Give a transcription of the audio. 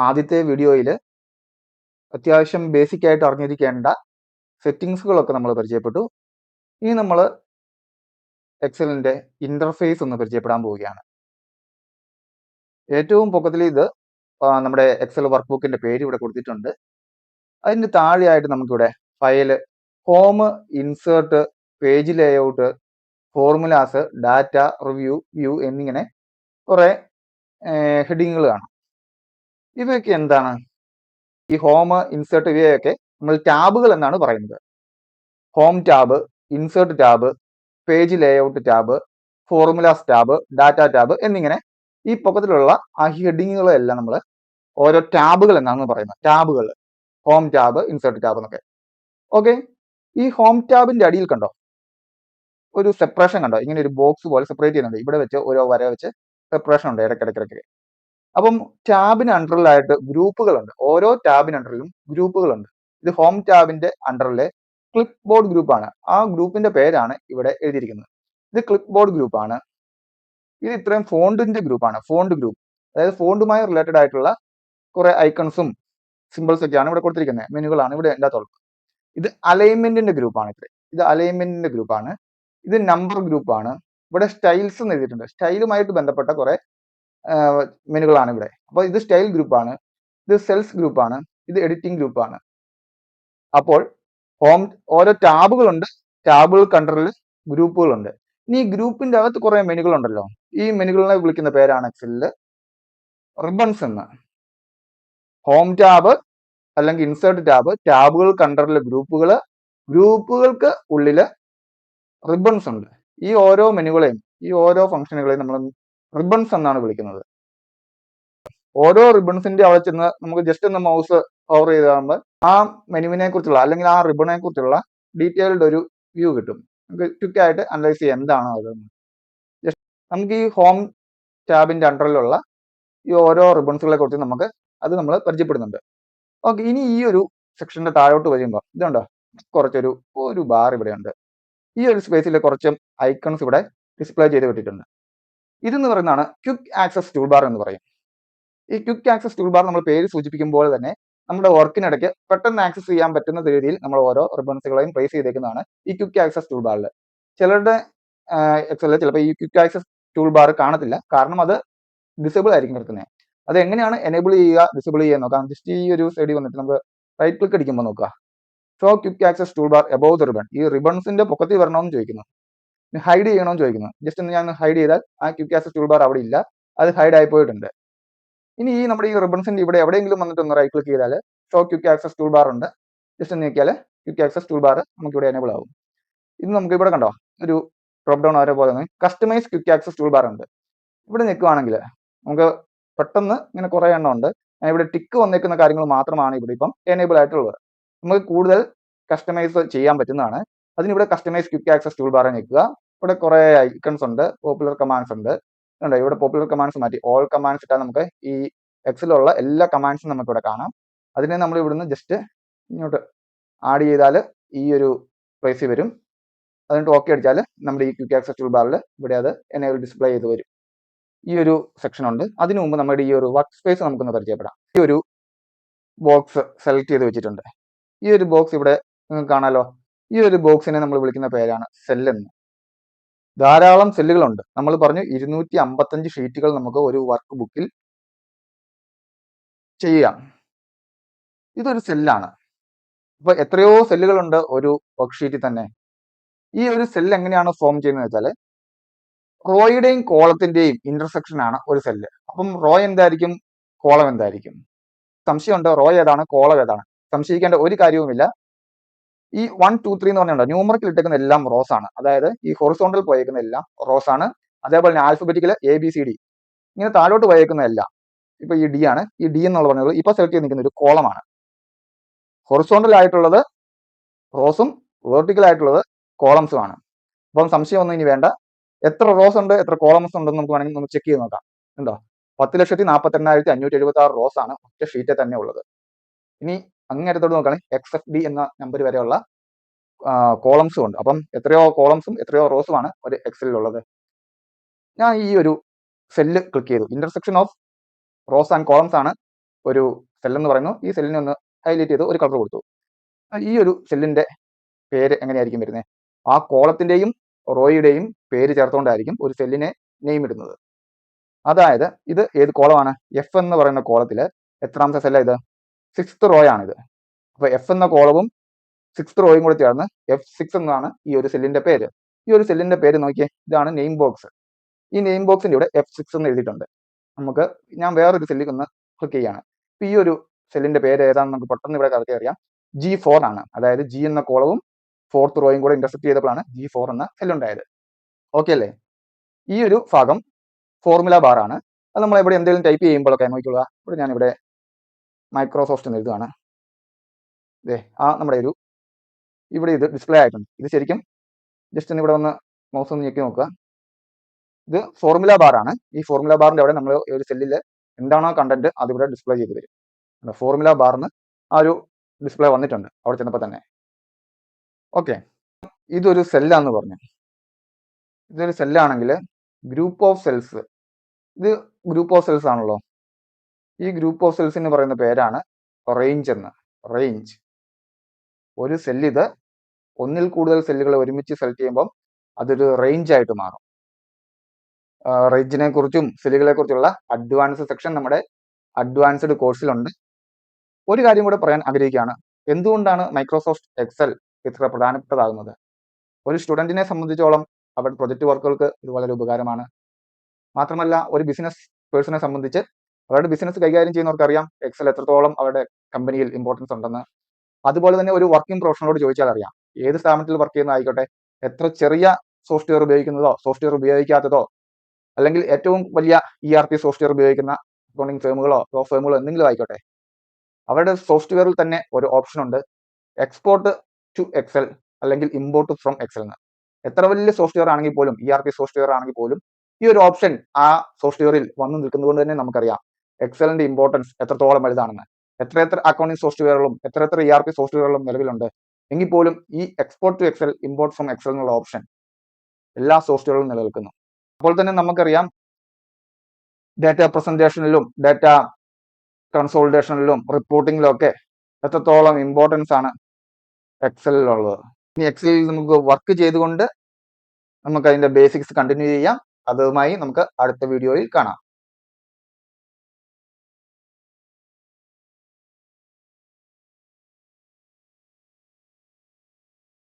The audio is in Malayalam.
ആദ്യത്തെ വീഡിയോയിൽ അത്യാവശ്യം ബേസിക് ആയിട്ട് അറിഞ്ഞിരിക്കേണ്ട സെറ്റിങ്സുകളൊക്കെ നമ്മൾ പരിചയപ്പെട്ടു. ഇനി നമ്മൾ എക്സലിന്റെ ഇന്റർഫേസ് ഒന്ന് പരിചയപ്പെടാൻ പോവുകയാണ്. ഏറ്റവും പൊക്കത്തിൽ ഇത് നമ്മുടെ എക്സൽ വർക്ക് ബുക്കിന്റെ പേര് ഇവിടെ കൊടുത്തിട്ടുണ്ട്. അതിന് താഴെയായിട്ട് നമുക്കിവിടെ file, home, insert, page layout, formulas, data, review, view എന്നിങ്ങനെ കുറെ ഹെഡിങ്ങുകൾ കാണാം. ഇവയൊക്കെ എന്താണ്? ഈ ഹോം, ഇൻസേർട്ട് ഇവയൊക്കെ നമ്മൾ ടാബുകൾ എന്നാണ് പറയുന്നത്. Home tab, insert tab, page layout tab, formulas tab, data tab എന്നിങ്ങനെ ഈ പൊക്കത്തിലുള്ള ആ ഹെഡിങ്ങുകളെല്ലാം നമ്മൾ ഓരോ ടാബുകൾ എന്നാണ് പറയുന്നത്. ടാബുകൾ, ഹോം ടാബ്, ഇൻസേർട്ട് ടാബ് എന്നൊക്കെ. ഓക്കെ, ഈ ഹോം ടാബിന്റെ അടിയിൽ കണ്ടോ ഒരു സെപ്പറേഷൻ കണ്ടോ? ഇങ്ങനെ ഒരു ബോക്സ് പോലെ സെപ്പറേറ്റ് ചെയ്യുന്നുണ്ട്. ഇവിടെ വെച്ച് ഓരോ വര വെച്ച് സെപ്പറേഷൻ ഉണ്ട് ഇടയ്ക്കിടയ്ക്കിടയ്ക്ക്. അപ്പം ടാബിന് അണ്ടറിലായിട്ട് ഗ്രൂപ്പുകളുണ്ട്. ഓരോ ടാബിന് അണ്ടറിലും ഗ്രൂപ്പുകളുണ്ട്. ഇത് ഹോം ടാബിന്റെ അണ്ടറിലെ ക്ലിപ്പ് ബോർഡ് ഗ്രൂപ്പാണ്. ആ ഗ്രൂപ്പിന്റെ പേരാണ് ഇവിടെ എഴുതിയിരിക്കുന്നത്. ഇത് ക്ലിപ്പ് ബോർഡ് ഗ്രൂപ്പാണ്. ഇത് ഇത്രയും ഫോണ്ടിന്റെ ഗ്രൂപ്പാണ്. ഫോണ്ട് ഗ്രൂപ്പ്, അതായത് ഫോണ്ടുമായി റിലേറ്റഡ് ആയിട്ടുള്ള കുറെ ഐക്കൺസും സിമ്പിൾസ് ഒക്കെയാണ് ഇവിടെ കൊടുത്തിരിക്കുന്നത്. മെനുകളാണ് ഇവിടെ എല്ലാത്തുള്ളത്. ഇത് അലൈൻമെന്റിന്റെ ഗ്രൂപ്പാണ്. ഇത് അലൈൻമെന്റിന്റെ ഗ്രൂപ്പാണ്. ഇത് നമ്പർ ഗ്രൂപ്പാണ്. ഇവിടെ സ്റ്റൈൽസ് എന്ന് എഴുതിയിട്ടുണ്ട്. സ്റ്റൈലുമായിട്ട് ബന്ധപ്പെട്ട കുറെ മെനുകളാണ് ഇവിടെ. അപ്പോൾ ഇത് സ്റ്റൈൽ ഗ്രൂപ്പാണ്. ഇത് സെൽസ് ഗ്രൂപ്പാണ്. ഇത് എഡിറ്റിംഗ് ഗ്രൂപ്പാണ്. അപ്പോൾ ഹോം ഓരോ ടാബുകളുണ്ട്. ടാബുകൾ കണ്ടറിൽ ഗ്രൂപ്പുകളുണ്ട്. ഇനി ഈ ഗ്രൂപ്പിന്റെ അകത്ത് കുറെ മെനുകളുണ്ടല്ലോ. ഈ മെനുകളെ വിളിക്കുന്ന പേരാണ് എക്സലില് റിബൺസ് എന്ന്. ഹോം ടാബ് അല്ലെങ്കിൽ ഇൻസേർട്ട് ടാബ്, ടാബുകൾ കണ്ടറിൽ ഗ്രൂപ്പുകൾ, ഗ്രൂപ്പുകൾക്ക് ഉള്ളില് റിബൺസ് ഉണ്ട്. ഈ ഓരോ മെനുകളെയും ഈ ഓരോ ഫംഗ്ഷനുകളെയും നമ്മൾ റിബൺസ് എന്നാണ് വിളിക്കുന്നത്. ഓരോ റിബൺസിന്റെ അവിടെ ചെന്ന് നമുക്ക് ജസ്റ്റ് ഒന്ന് മൗസ് ഓവർ ചെയ്ത് കാണുമ്പോൾ ആ മെനുവിനെ കുറിച്ചുള്ള അല്ലെങ്കിൽ ആ റിബണിനെ കുറിച്ചുള്ള ഡീറ്റെയിൽഡ് ഒരു വ്യൂ കിട്ടും. നമുക്ക് ക്വിക്കായിട്ട് അനലൈസ് ചെയ്യാം എന്താണ് അതെന്ന്. ജസ്റ്റ് നമുക്ക് ഈ ഹോം ടാബിന്റെ അണ്ടറിലുള്ള ഈ ഓരോ റിബൺസുകളെ കുറിച്ച് നമ്മൾ പരിചയപ്പെടുന്നുണ്ട്. ഓക്കെ, ഇനി ഈ ഒരു സെക്ഷന്റെ താഴോട്ട് വരുമ്പോൾ ഇതുണ്ടോ, ഒരു ബാർ ഇവിടെയുണ്ട്. ഈ ഒരു സ്പേസിൽ കുറച്ച് ഐക്കൺസ് ഇവിടെ ഡിസ്പ്ലേ ചെയ്ത് വിട്ടിട്ടുണ്ട്. ഇതെന്ന് പറയുന്നതാണ് ക്വിക്ക് ആക്സസ് ടൂൾ ബാർ എന്ന് പറയും. ഈ ക്വിക്ക് ആക്സസ് ടൂൾ ബാർ നമ്മൾ പേര് സൂചിപ്പിക്കുമ്പോൾ തന്നെ നമ്മുടെ വർക്കിനിടയ്ക്ക് പെട്ടെന്ന് ആക്സസ് ചെയ്യാൻ പറ്റുന്ന രീതിയിൽ നമ്മൾ ഓരോ റിബൺസുകളെയും പ്ലേസ് ചെയ്തേക്കുന്നതാണ് ഈ ക്വിക്ക് ആക്സസ് ടൂൾ ബാറിൽ. ചിലരുടെ എക്സലിൽ ചിലപ്പോൾ ഈ ക്വിക്ക് ആക്സസ് ടൂൾ ബാർ കാണത്തില്ല, കാരണം അത് ഡിസേബിൾ ആയിരിക്കും കിടക്കുന്നത്. അത് എങ്ങനെയാണ് എനേബിൾ ചെയ്യുക, ഡിസേബിൾ ചെയ്യുക നോക്കാം. ജസ്റ്റ് ഈ ഒരു സൈഡിൽ വന്നിട്ട് നമുക്ക് റൈറ്റ് ക്ലിക്ക് അടിക്കുമ്പോൾ നോക്കുക, show quick access tool bar above the ribbon. ഈ റിബൺസിന്റെ പൊക്കത്തിൽ വരണമെന്ന് ചോദിക്കുന്നു, ഹൈഡ് ചെയ്യണമെന്ന് ചോദിക്കുന്നു. ജസ്റ്റ് ഒന്ന് ഞാൻ ഹൈഡ് ചെയ്താൽ ആ ക്വിക്ക് ആക്സസ് ടൂൾ ബാർ അവിടെ ഇല്ല, അത് ഹൈഡ് ആയി പോയിട്ടുണ്ട്. ഇനി ഈ നമ്മുടെ ഈ റിബൺസിന്റെ ഇവിടെ എവിടെയെങ്കിലും വന്നിട്ട് ഒന്ന് റൈറ്റ് ക്ലിക്ക് ചെയ്താൽ show quick access tool bar ഉണ്ട്. ജസ്റ്റ് ഒന്ന് നോക്കിയാൽ ക്വിക്ക് ആക്സസ് ടൂൾ ബാർ നമുക്ക് ഇവിടെ എനേബിൾ ആവും. ഇത് നമുക്ക് ഇവിടെ കണ്ടോ ഒരു ഡ്രോപ്പ് ഡൗൺ ആരോ പോലെ customise quick access tool bar ഉണ്ട്. ഇവിടെ നിൽക്കുവാണെങ്കിൽ നമുക്ക് പെട്ടെന്ന് ഇങ്ങനെ കുറെ എണ്ണം ഉണ്ട്. ഇവിടെ ടിക്ക് വന്നേക്കുന്ന കാര്യങ്ങൾ മാത്രമാണ് ഇവിടെ ഇപ്പം എനേബിൾ ആയിട്ടുള്ളത്. നമുക്ക് കൂടുതൽ കസ്റ്റമൈസ് ചെയ്യാൻ പറ്റുന്നതാണ്. അതിനിവിടെ customise quick access tool bar നിൽക്കുക. ഇവിടെ കുറെ ഐക്കൺസ് ഉണ്ട്, പോപ്പുലർ കമാൻഡ്സ് ഉണ്ട്. ഇവിടെ പോപ്പുലർ കമാൻഡ്സ് മാറ്റി ഓൾ കമാൻഡ്സ് ഇട്ടാൽ നമുക്ക് ഈ എക്സലിലുള്ള എല്ലാ കമാൻഡ്സും നമുക്ക് ഇവിടെ കാണാം. അതിനെ നമ്മൾ ഇവിടുന്ന് ജസ്റ്റ് ഇങ്ങോട്ട് ആഡ് ചെയ്താൽ ഈ ഒരു പ്ലേസിൽ വരും. എന്നിട്ട് ഓക്കെ അടിച്ചാൽ നമ്മുടെ ഈ ക്വിക്ക് ആക്സസ് ടൂൾ ബാറിൽ ഇവിടെ അത് എനേബിൾ ഡിസ്പ്ലേ ചെയ്ത് വരും. ഈ ഒരു സെക്ഷൻ ഉണ്ട്. അതിനു മുമ്പ് നമ്മുടെ ഈ ഒരു വർക്ക് സ്പേസ് നമുക്കൊന്ന് പരിചയപ്പെടാം. ഈ ഒരു ബോക്സ് സെലക്ട് ചെയ്ത് വെച്ചിട്ടുണ്ട്. ഈ ഒരു ബോക്സ് ഇവിടെ നിങ്ങൾക്ക് കാണാലോ. ഈ ഒരു ബോക്സിനെ നമ്മൾ വിളിക്കുന്ന പേരാണ് സെൽ എന്ന്. ധാരാളം സെല്ലുകളുണ്ട്. നമ്മൾ പറഞ്ഞു 255 ഷീറ്റുകൾ നമുക്ക് ഒരു വർക്ക് ബുക്കിൽ ചെയ്യാം. ഇതൊരു സെല്ലാണ്. ഇപ്പൊ എത്രയോ സെല്ലുകളുണ്ട് ഒരു വർക്ക് ഷീറ്റിൽ തന്നെ. ഈ ഒരു സെല്ല് എങ്ങനെയാണ് ഫോം ചെയ്യുന്നത് വെച്ചാൽ റോയുടെയും കോളത്തിന്റെയും ഇന്റർസെക്ഷൻ ആണ് ഒരു സെല്ല്. അപ്പം റോ എന്തായിരിക്കും, കോളം എന്തായിരിക്കും? സംശയമുണ്ട്, റോ ഏതാണ് കോളം ഏതാണ്? സംശയിക്കേണ്ട ഒരു കാര്യവുമില്ല. ഈ 1, 2, 3 എന്ന് പറഞ്ഞുണ്ട് ന്യൂമറിക്കൽ ഇട്ടേക്കുന്ന എല്ലാം റോസ് ആണ്. അതായത് ഈ ഹൊറിസോണ്ടൽ പോയേക്കുന്ന എല്ലാം റോസ് ആണ്. അതേപോലെ തന്നെ ആൽഫബറ്റിക്കൽ ABCD ഇങ്ങനെ താഴോട്ട് പോയേക്കുന്ന എല്ലാം ഇപ്പൊ ഈ ഡി ആണ്. ഈ ഡി എന്നുള്ള പറഞ്ഞത് ഇപ്പൊ സെലക്ട് ചെയ്ത് നിൽക്കുന്ന ഒരു കോളമാണ്. ഹൊറിസോണ്ടൽ ആയിട്ടുള്ളത് റോസും വെർട്ടിക്കൽ ആയിട്ടുള്ളത് കോളംസും ആണ്. അപ്പം സംശയമൊന്നും ഇനി വേണ്ട. എത്ര റോസ് ഉണ്ട് എത്ര കോളംസ് ഉണ്ടെന്ന് നമുക്ക് വേണമെങ്കിൽ ഒന്ന് ചെക്ക് ചെയ്ത് നോക്കാം. ഉണ്ടോ, 10,42,576 റോസ് ആണ് ഒറ്റ ഷീറ്റിൽ തന്നെ ഉള്ളത്. ഇനി അങ്ങേരത്തോട് നോക്കുകയാണെങ്കിൽ XFD എന്ന നമ്പർ വരെയുള്ള കോളംസും ഉണ്ട്. അപ്പം എത്രയോ കോളംസും എത്രയോ റോസും ആണ് ഒരു എക്സലിലുള്ളത്. ഞാൻ ഈ ഒരു സെല്ല് ക്ലിക്ക് ചെയ്തു. Intersection of rows and columns ആണ് ഒരു സെൽ എന്ന് പറയുന്നു. ഈ സെല്ലിനെ ഒന്ന് ഹൈലൈറ്റ് ചെയ്ത് ഒരു കളർ കൊടുത്തു. ഈ ഒരു സെല്ലിന്റെ പേര് എങ്ങനെയായിരിക്കും വരുന്നത്? ആ കോളത്തിന്റെയും റോയുടെയും പേര് ചേർത്തുകൊണ്ടായിരിക്കും ഒരു സെല്ലിനെ നെയിം ഇടുന്നത്. അതായത് ഇത് ഏത് കോളമാണ്? എഫ് എന്ന് പറയുന്ന കോളത്തിൽ എത്രാമത്തെ സെല്ല ഇത്? 6th റോ ആണിത്. അപ്പൊ എഫ് എന്ന കോളവും 6th റോയും കൂടി ചേർന്ന് F6 എന്നാണ് ഈ ഒരു സെല്ലിന്റെ പേര്. ഈ ഒരു സെല്ലിന്റെ പേര് നോക്കിയേ, ഇതാണ് നെയിം ബോക്സ്. ഈ നെയിം ബോക്സിന്റെ ഇവിടെ F6 എന്ന് എഴുതിയിട്ടുണ്ട്. ഞാൻ വേറൊരു സെല്ലിൽ ഒന്ന് ക്ലിക്ക് ചെയ്യാണ്. അപ്പൊ ഈ ഒരു സെല്ലിന്റെ പേര് ഏതാണെന്ന് നമുക്ക് പെട്ടെന്ന് ഇവിടെ കറക്റ്റ് അറിയാം. G4 ആണ്. അതായത് G എന്ന കോളവും 4th റോയും കൂടെ ഇന്റർസെക്ട് ചെയ്തപ്പോഴാണ് G4 എന്ന സെല്ലുണ്ടായത്. ഓക്കെ അല്ലേ? ഈ ഒരു ഭാഗം ഫോർമുല ബാർ ആണ്. അത് നമ്മൾ ഇവിടെ എന്തെങ്കിലും ടൈപ്പ് ചെയ്യുമ്പോഴൊക്കെ നോക്കിക്കൊള്ളുക. ഇവിടെ ഞാനിവിടെ മൈക്രോസോഫ്റ്റ് എന്ന് എഴുതുകയാണ്. നമ്മുടെ ഒരു ഇവിടെ ഇത് ഡിസ്പ്ലേ ആയിട്ടുണ്ട്. ഇത് ശരിക്കും ജസ്റ്റ് ഒന്ന് ഇവിടെ ഒന്ന് മൗസ് ഒന്ന് ഞെക്കി നോക്കുക. ഇത് ഫോർമുല ബാർ ആണ്. ഈ ഫോർമുല ബാറിന്റെ അവിടെ നമ്മൾ ഒരു സെല്ലിൽ എന്താണോ കണ്ടന്റ് അതിവിടെ ഡിസ്പ്ലേ ചെയ്ത് വരും. ഫോർമുല ബാറിന് ആ ഒരു ഡിസ്പ്ലേ വന്നിട്ടുണ്ട് അവിടെ ചെന്നപ്പോൾ തന്നെ. ഓക്കെ, ഇതൊരു സെല്ലാന്ന് പറഞ്ഞു. ഇതൊരു സെല്ലാണെങ്കിൽ ഗ്രൂപ്പ് ഓഫ് സെൽസ്, ഇത് ഗ്രൂപ്പ് ഓഫ് സെൽസ് ആണല്ലോ. ഈ ഗ്രൂപ്പ് ഓഫ് സെൽസ് എന്ന് പറയുന്ന പേരാണ് റേഞ്ച് എന്ന്. റേഞ്ച് ഒരു സെല്ല്, ഇത് ഒന്നിൽ കൂടുതൽ സെല്ലുകൾ ഒരുമിച്ച് സെലക്ട് ചെയ്യുമ്പോൾ അതൊരു റേഞ്ച് ആയിട്ട് മാറും. റേഞ്ചിനെ കുറിച്ചും സെല്ലുകളെ കുറിച്ചുള്ള അഡ്വാൻസ് സെക്ഷൻ നമ്മുടെ അഡ്വാൻസ്ഡ് കോഴ്സിലുണ്ട്. ഒരു കാര്യം കൂടെ പറയാൻ ആഗ്രഹിക്കുകയാണ്. എന്തുകൊണ്ടാണ് മൈക്രോസോഫ്റ്റ് എക്സൽ ഇത്ര പ്രധാനപ്പെട്ടതാകുന്നത്? ഒരു സ്റ്റുഡൻറ്റിനെ സംബന്ധിച്ചോളം അവരുടെ പ്രൊജക്ട് വർക്കുകൾക്ക് ഇത് വളരെ ഉപകാരമാണ്. മാത്രമല്ല ഒരു ബിസിനസ് പേഴ്സണെ സംബന്ധിച്ച് അവരുടെ ബിസിനസ് കൈകാര്യം ചെയ്യുന്നവർക്ക് അറിയാം എക്സൽ എത്രത്തോളം അവരുടെ കമ്പനിയിൽ ഇമ്പോർട്ടൻസ് ഉണ്ടെന്ന്. അതുപോലെ തന്നെ ഒരു വർക്കിംഗ് പ്രൊഫഷണലോട് ചോദിച്ചാൽ അറിയാം, ഏത് സ്ഥാപനത്തിൽ വർക്ക് ചെയ്യുന്നതായിക്കോട്ടെ, എത്ര ചെറിയ സോഫ്റ്റ്വെയർ ഉപയോഗിക്കുന്നതോ സോഫ്റ്റ്വെയർ ഉപയോഗിക്കാത്തതോ, അല്ലെങ്കിൽ ഏറ്റവും വലിയ ERP സോഫ്റ്റ്വെയർ ഉപയോഗിക്കുന്ന അക്കൗണ്ടിങ് ഫേമുകളോ ലോ ഫേമുകളോ എന്തെങ്കിലും ആയിക്കോട്ടെ, അവരുടെ സോഫ്റ്റ്വെയറിൽ തന്നെ ഒരു ഓപ്ഷൻ ഉണ്ട്, എക്സ്പോർട്ട് ടു എക്സൽ അല്ലെങ്കിൽ ഇമ്പോർട്ട് ഫ്രം എക്സൽ എന്ന്. എത്ര വലിയ സോഫ്റ്റ്വെയർ ആണെങ്കിൽ പോലും, ERP സോഫ്റ്റ്വെയർ ആണെങ്കിൽ പോലും ഈ ഒരു ഓപ്ഷൻ ആ സോഫ്റ്റ്വെയറിൽ വന്നു നിൽക്കുന്നത് കൊണ്ട് തന്നെ നമുക്കറിയാം എക്സലിന്റെ ഇമ്പോർട്ടൻസ് എത്രത്തോളം വലുതാണെന്ന്. എത്ര അക്കൗണ്ടിങ് സോഫ്റ്റ്വെയറുകളും എത്ര ERP സോഫ്റ്റ്വെയറുകളും നിലവിലുണ്ട് എങ്കിൽ പോലും ഈ export to Excel import from Excel എന്നുള്ള ഓപ്ഷൻ എല്ലാ സോഫ്റ്റ്വെയറുകളും നിലനിൽക്കുന്നു. അപ്പോൾ തന്നെ നമുക്കറിയാം ഡാറ്റ പ്രസന്റേഷനിലും ഡാറ്റ കൺസോളിഡേഷനിലും റിപ്പോർട്ടിങ്ങിലും ഒക്കെ എത്രത്തോളം ഇമ്പോർട്ടൻസ് ആണ് എക്സലിലുള്ളത്. ഇനി എക്സലിൽ നമുക്ക് വർക്ക് ചെയ്തുകൊണ്ട് നമുക്ക് അതിന്റെ ബേസിക്സ് കണ്ടിന്യൂ ചെയ്യാം. അതുമായി നമുക്ക് അടുത്ത വീഡിയോയിൽ കാണാം.